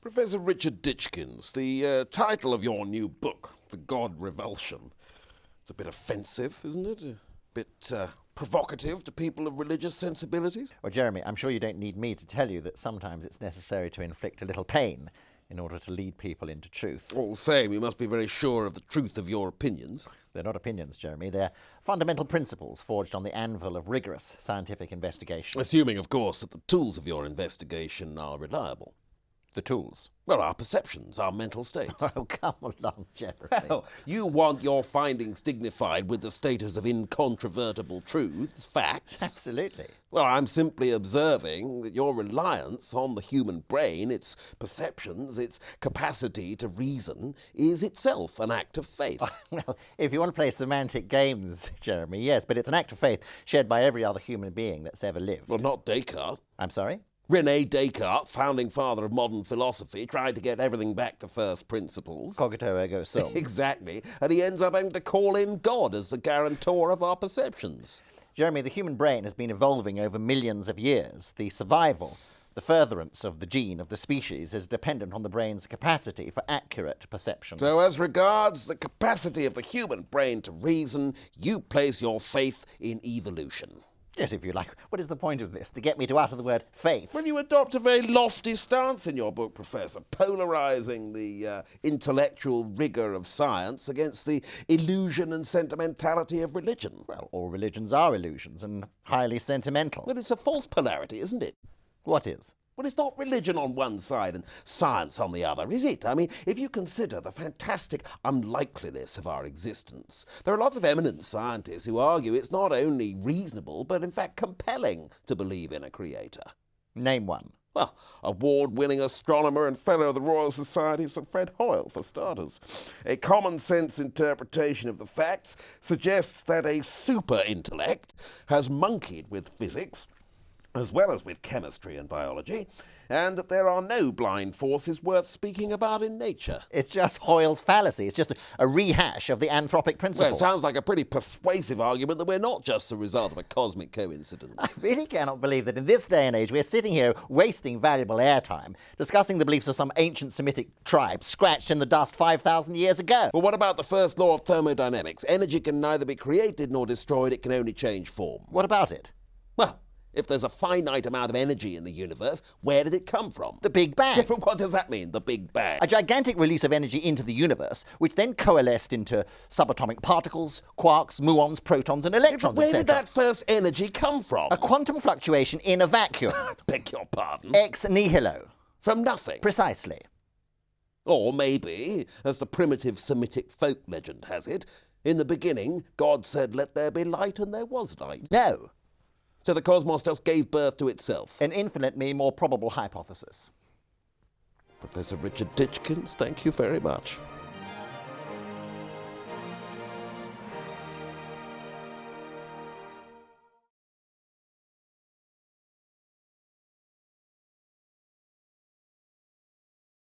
Professor Richard Ditchkins, the title of your new book, The God Revulsion, it's a bit offensive, isn't it? A bit provocative to people of religious sensibilities? Well, Jeremy, I'm sure you don't need me to tell you that sometimes it's necessary to inflict a little pain in order to lead people into truth. All the same, you must be very sure of the truth of your opinions. They're not opinions, Jeremy. They're fundamental principles forged on the anvil of rigorous scientific investigation. Assuming, of course, that the tools of your investigation are reliable. The tools? Well, our perceptions, our mental states. Oh, come along, Jeremy. Well, you want your findings dignified with the status of incontrovertible truths, facts. Absolutely. Well, I'm simply observing that your reliance on the human brain, its perceptions, its capacity to reason, is itself an act of faith. Well, if you want to play semantic games, Jeremy, yes, but it's an act of faith shared by every other human being that's ever lived. Well, not Descartes. I'm sorry? René Descartes, founding father of modern philosophy, tried to get everything back to first principles. Cogito ergo sum. Exactly. And he ends up having to call in God as the guarantor of our perceptions. Jeremy, the human brain has been evolving over millions of years. The survival, the furtherance of the gene of the species is dependent on the brain's capacity for accurate perception. So as regards the capacity of the human brain to reason, you place your faith in evolution. Yes, if you like. What is the point of this? To get me to utter the word faith? Well, you adopt a very lofty stance in your book, Professor, polarising the intellectual rigour of science against the illusion and sentimentality of religion. Well, all religions are illusions and highly sentimental. But it's a false polarity, isn't it? What is? Well, it's not religion on one side and science on the other, is it? I mean, if you consider the fantastic unlikeliness of our existence, there are lots of eminent scientists who argue it's not only reasonable, but in fact compelling to believe in a creator. Name one. Well, award-winning astronomer and fellow of the Royal Society, Sir Fred Hoyle, for starters. A common-sense interpretation of the facts suggests that a super-intellect has monkeyed with physics, as well as with chemistry and biology, and that there are no blind forces worth speaking about in nature. It's just Hoyle's fallacy. It's just a rehash of the anthropic principle. Well, it sounds like a pretty persuasive argument that we're not just the result of a cosmic coincidence. I really cannot believe that in this day and age we're sitting here wasting valuable airtime discussing the beliefs of some ancient Semitic tribe scratched in the dust 5,000 years ago. Well, what about the first law of thermodynamics? Energy can neither be created nor destroyed, it can only change form. What about it? Well, if there's a finite amount of energy in the universe, where did it come from? The Big Bang. Yeah, but what does that mean, the Big Bang? A gigantic release of energy into the universe, which then coalesced into subatomic particles, quarks, muons, protons, and electrons, Where etc. did that first energy come from? A quantum fluctuation in a vacuum. Beg your pardon? Ex nihilo. From nothing. Precisely. Or maybe, as the primitive Semitic folk legend has it, in the beginning, God said, "Let there be light," and there was light. No. So the cosmos just gave birth to itself. An infinitely more probable hypothesis. Professor Richard Ditchkins, thank you very much.